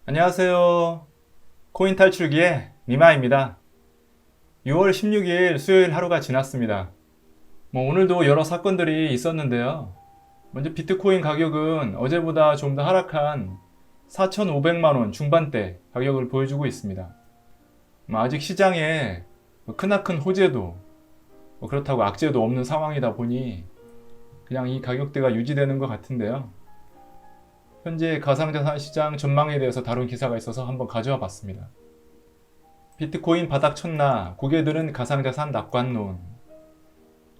안녕하세요. 코인 탈출기의 니마입니다. 6월 16일 수요일 하루가 지났습니다. 오늘도 여러 사건들이 있었는데요. 먼저 비트코인 가격은 어제보다 좀 더 하락한 4,500만원 중반대 가격을 보여주고 있습니다. 아직 시장에 크나큰 호재도 그렇다고 악재도 없는 상황이다 보니 그냥 이 가격대가 유지되는 것 같은데요. 현재 가상자산 시장 전망에 대해서 다룬 기사가 있어서 한번 가져와 봤습니다. 비트코인 바닥 쳤나 고개들은 가상자산 낙관론.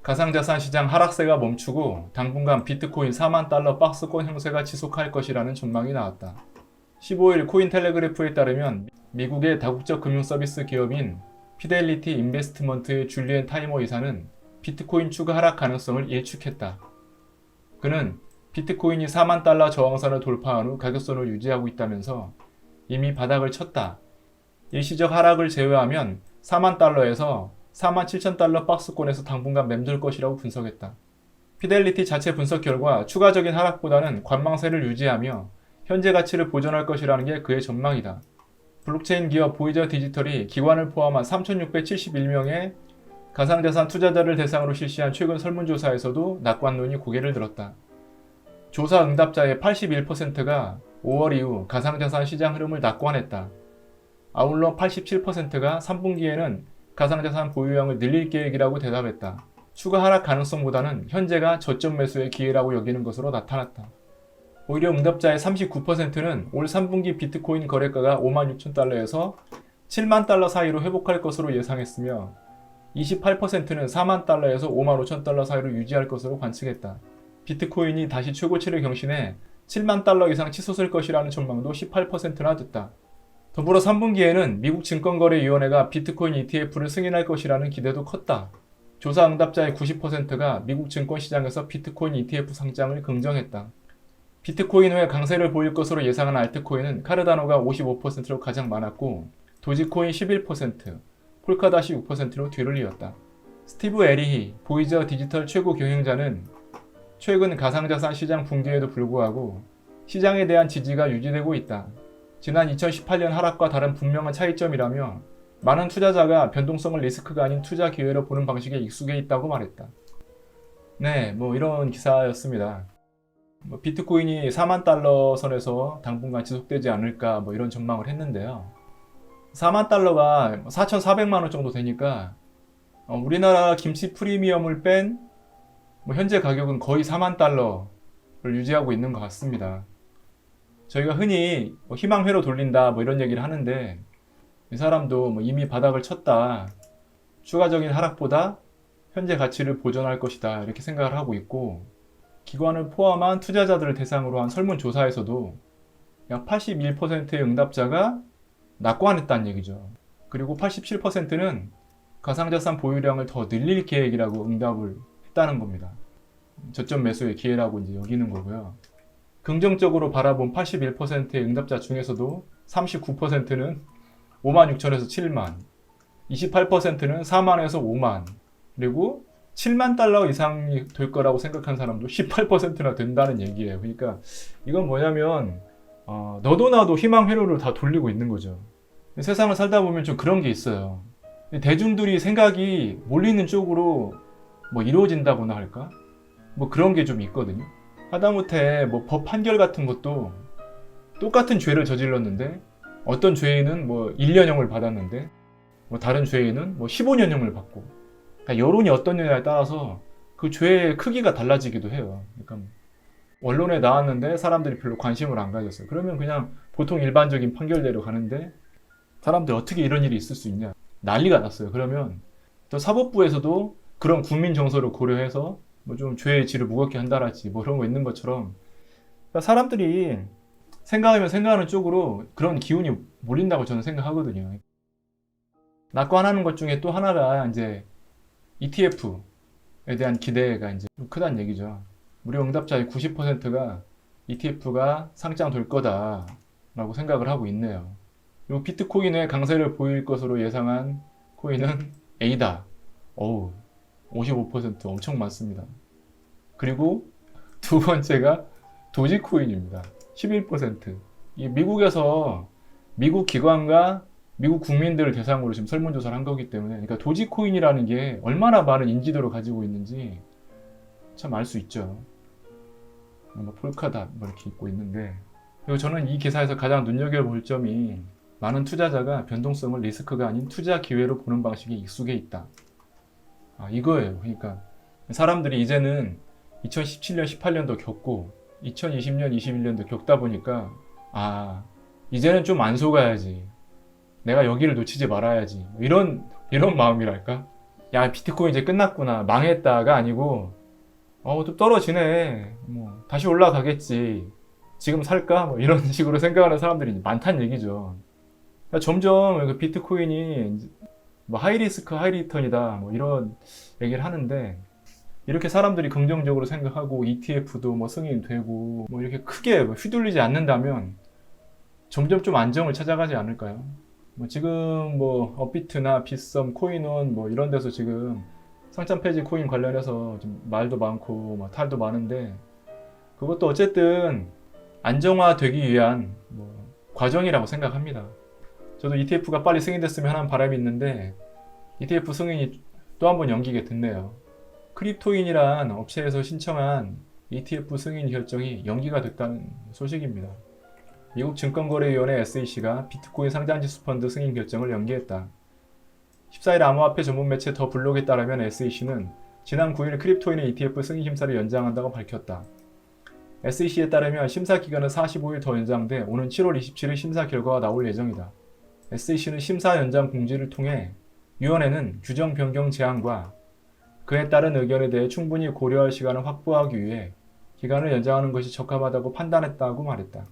가상자산 시장 하락세가 멈추고 당분간 비트코인 4만 달러 박스권 형세가 지속할 것이라는 전망이 나왔다. 15일 코인텔레그래프에 따르면 미국의 다국적 금융 서비스 기업인 피델리티 인베스트먼트의 줄리엔 타이머 이사는 비트코인 추가 하락 가능성을 예측했다. 그는 비트코인이 4만 달러 저항선을 돌파한 후 가격선을 유지하고 있다면서 이미 바닥을 쳤다. 일시적 하락을 제외하면 4만 달러에서 4만 7천 달러 박스권에서 당분간 맴돌 것이라고 분석했다. 피델리티 자체 분석 결과 추가적인 하락보다는 관망세를 유지하며 현재 가치를 보존할 것이라는 게 그의 전망이다. 블록체인 기업 보이저 디지털이 기관을 포함한 3,671명의 가상자산 투자자를 대상으로 실시한 최근 설문조사에서도 낙관론이 고개를 들었다. 조사 응답자의 81%가 5월 이후 가상자산 시장 흐름을 낙관했다. 아울러 87%가 3분기에는 가상자산 보유량을 늘릴 계획이라고 대답했다. 추가 하락 가능성보다는 현재가 저점 매수의 기회라고 여기는 것으로 나타났다. 오히려 응답자의 39%는 올 3분기 비트코인 거래가가 5만 6천 달러에서 7만 달러 사이로 회복할 것으로 예상했으며 28%는 4만 달러에서 5만 5천 달러 사이로 유지할 것으로 관측했다. 비트코인이 다시 최고치를 경신해 7만 달러 이상 치솟을 것이라는 전망도 18%나 됐다. 더불어 3분기에는 미국 증권거래위원회가 비트코인 ETF를 승인할 것이라는 기대도 컸다. 조사 응답자의 90%가 미국 증권시장에서 비트코인 ETF 상장을 긍정했다. 비트코인 외 강세를 보일 것으로 예상한 알트코인은 카르다노가 55%로 가장 많았고 도지코인 11%, 폴카닷이 6%로 뒤를 이었다. 스티브 에리히 보이저 디지털 최고 경영자는 최근 가상자산 시장 붕괴에도 불구하고 시장에 대한 지지가 유지되고 있다. 지난 2018년 하락과 다른 분명한 차이점이라며 많은 투자자가 변동성을 리스크가 아닌 투자 기회로 보는 방식에 익숙해 있다고 말했다. 네, 이런 기사였습니다. 비트코인이 4만 달러 선에서 당분간 지속되지 않을까 이런 전망을 했는데요. 4만 달러가 4,400만 원 정도 되니까 우리나라 김치 프리미엄을 뺀 현재 가격은 거의 4만 달러를 유지하고 있는 것 같습니다. 저희가 흔히 희망회로 돌린다 이런 얘기를 하는데 이 사람도 이미 바닥을 쳤다. 추가적인 하락보다 현재 가치를 보존할 것이다. 이렇게 생각을 하고 있고 기관을 포함한 투자자들을 대상으로 한 설문조사에서도 약 81%의 응답자가 낙관했다는 얘기죠. 그리고 87%는 가상자산 보유량을 더 늘릴 계획이라고 응답을 했다는 겁니다. 저점 매수의 기회라고 이제 여기는 거고요. 긍정적으로 바라본 81%의 응답자 중에서도 39%는 5만 6천에서 7만, 28%는 4만에서 5만, 그리고 7만 달러 이상이 될 거라고 생각한 사람도 18%나 된다는 얘기예요. 그러니까 이건 뭐냐면 너도 나도 희망 회로를 다 돌리고 있는 거죠. 세상을 살다 보면 좀 그런 게 있어요. 대중들이 생각이 몰리는 쪽으로 이루어진다고나 할까? 그런 게 좀 있거든요. 하다못해 법 판결 같은 것도 똑같은 죄를 저질렀는데 어떤 죄인은 1년형을 받았는데 다른 죄인은 15년형을 받고, 그러니까 여론이 어떠냐에 따라서 그 죄의 크기가 달라지기도 해요. 그러니까 언론에 나왔는데 사람들이 별로 관심을 안 가졌어요. 그러면 그냥 보통 일반적인 판결대로 가는데 사람들이 어떻게 이런 일이 있을 수 있냐, 난리가 났어요. 그러면 또 사법부에서도 그런 국민 정서를 고려해서 좀 죄의 질을 무겁게 한다랄지 그런 거 있는 것처럼, 그러니까 사람들이 생각하면 생각하는 쪽으로 그런 기운이 몰린다고 저는 생각하거든요. 낙관하는 것 중에 또 하나가 이제 ETF에 대한 기대가 이제 좀 크다는 얘기죠. 무료 응답자의 90%가 ETF가 상장될 거다라고 생각을 하고 있네요. 요 비트코인의 강세를 보일 것으로 예상한 코인은 에이다. 55% 엄청 많습니다. 그리고 두 번째가 도지코인입니다. 11%. 이 미국에서 미국 기관과 미국 국민들을 대상으로 지금 설문조사를 한 거기 때문에, 그러니까 도지코인이라는 게 얼마나 많은 인지도를 가지고 있는지 참 알 수 있죠. 뭐 폴카닷 뭐 이렇게 있고 있는데, 그리고 저는 이 기사에서 가장 눈여겨볼 점이 많은 투자자가 변동성을 리스크가 아닌 투자 기회로 보는 방식에 익숙해 있다. 이거예요. 그러니까 사람들이 이제는 2017년, 18년도 겪고 2020년, 21년도 겪다 보니까 이제는 좀 안 속아야지. 내가 여기를 놓치지 말아야지. 이런 마음이랄까? 야, 비트코인 이제 끝났구나. 망했다가 아니고 또 떨어지네. 뭐 다시 올라가겠지. 지금 살까? 뭐 이런 식으로 생각하는 사람들이 많다는 얘기죠. 그러니까 점점 그 비트코인이 뭐 하이리스크 하이리턴이다 뭐 이런 얘기를 하는데, 이렇게 사람들이 긍정적으로 생각하고 ETF도 뭐 승인되고 뭐 이렇게 크게 휘둘리지 않는다면 점점 좀 안정을 찾아가지 않을까요? 뭐 지금 뭐 업비트나 빗썸, 코인원 뭐 이런 데서 지금 상장 폐지 코인 관련해서 좀 말도 많고 뭐 탈도 많은데, 그것도 어쨌든 안정화되기 위한 뭐 과정이라고 생각합니다. 저도 ETF가 빨리 승인됐으면 하는 바람이 있는데 ETF 승인이 또 한 번 연기가 됐네요. 크립토인이란 업체에서 신청한 ETF 승인 결정이 연기가 됐다는 소식입니다. 미국 증권거래위원회 SEC가 비트코인 상장지수 펀드 승인 결정을 연기했다. 14일 암호화폐 전문 매체 더 블록에 따르면 SEC는 지난 9일 크립토인의 ETF 승인 심사를 연장한다고 밝혔다. SEC에 따르면 심사 기간은 45일 더 연장돼 오는 7월 27일 심사 결과가 나올 예정이다. SEC는 심사 연장 공지를 통해 위원회는 규정 변경 제안과 그에 따른 의견에 대해 충분히 고려할 시간을 확보하기 위해 기간을 연장하는 것이 적합하다고 판단했다고 말했다.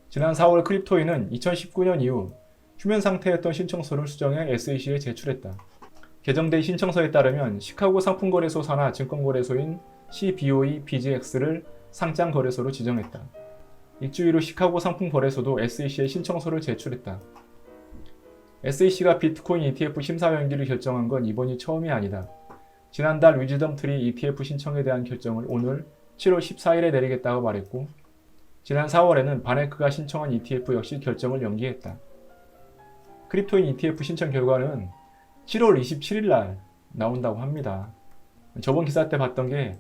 지난 4월 크립토인은 2019년 이후 휴면 상태였던 신청서를 수정해 SEC에 제출했다. 개정된 신청서에 따르면 시카고 상품거래소 산하 증권거래소인 CBOE BGX를 상장 거래소로 지정했다. 일주일 후 시카고 상품거래소도 SEC에 신청서를 제출했다. SEC가 비트코인 ETF 심사 연기를 결정한 건 이번이 처음이 아니다. 지난달 위즈덤 트리 ETF 신청에 대한 결정을 오늘 7월 14일에 내리겠다고 말했고, 지난 4월에는 바네크가 신청한 ETF 역시 결정을 연기했다. 크립토인 ETF 신청 결과는 7월 27일 날 나온다고 합니다. 저번 기사 때 봤던 게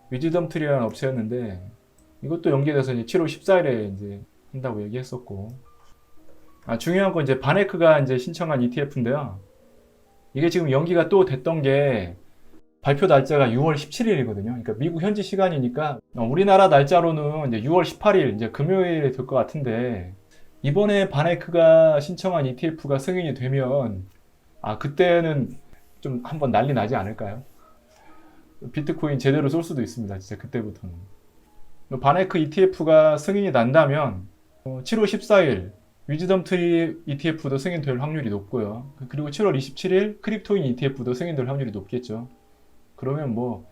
위즈덤 트리라는 업체였는데 이것도 연기돼서 이제 7월 14일에 이제 한다고 얘기했었고, 중요한 건 이제 바네크가 이제 신청한 ETF인데요. 이게 지금 연기가 또 됐던 게 발표 날짜가 6월 17일이거든요. 그러니까 미국 현지 시간이니까 우리나라 날짜로는 이제 6월 18일 이제 금요일에 될 것 같은데, 이번에 바네크가 신청한 ETF가 승인이 되면 그때는 좀 한번 난리 나지 않을까요? 비트코인 제대로 쏠 수도 있습니다. 진짜 그때부터는. 바네크 ETF가 승인이 난다면 7월 14일 위즈덤 트리 ETF도 승인될 확률이 높고요. 그리고 7월 27일 크립토인 ETF도 승인될 확률이 높겠죠. 그러면 뭐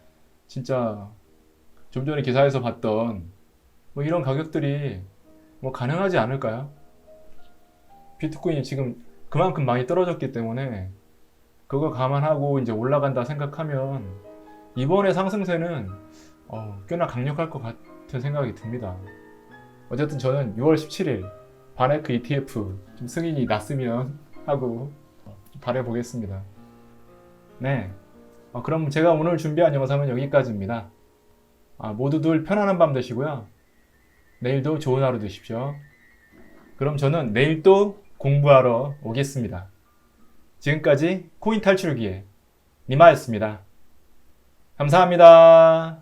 진짜 좀 전에 기사에서 봤던 뭐 이런 가격들이 뭐 가능하지 않을까요? 비트코인이 지금 그만큼 많이 떨어졌기 때문에 그거 감안하고 이제 올라간다 생각하면 이번에 상승세는 꽤나 강력할 것 같은 생각이 듭니다. 어쨌든 저는 6월 17일 바네크 ETF 좀 승인이 났으면 하고 바라보겠습니다. 네, 그럼 제가 오늘 준비한 영상은 여기까지입니다. 모두들 편안한 밤 되시고요. 내일도 좋은 하루 되십시오. 그럼 저는 내일 또 공부하러 오겠습니다. 지금까지 코인 탈출기의 니마였습니다. 감사합니다.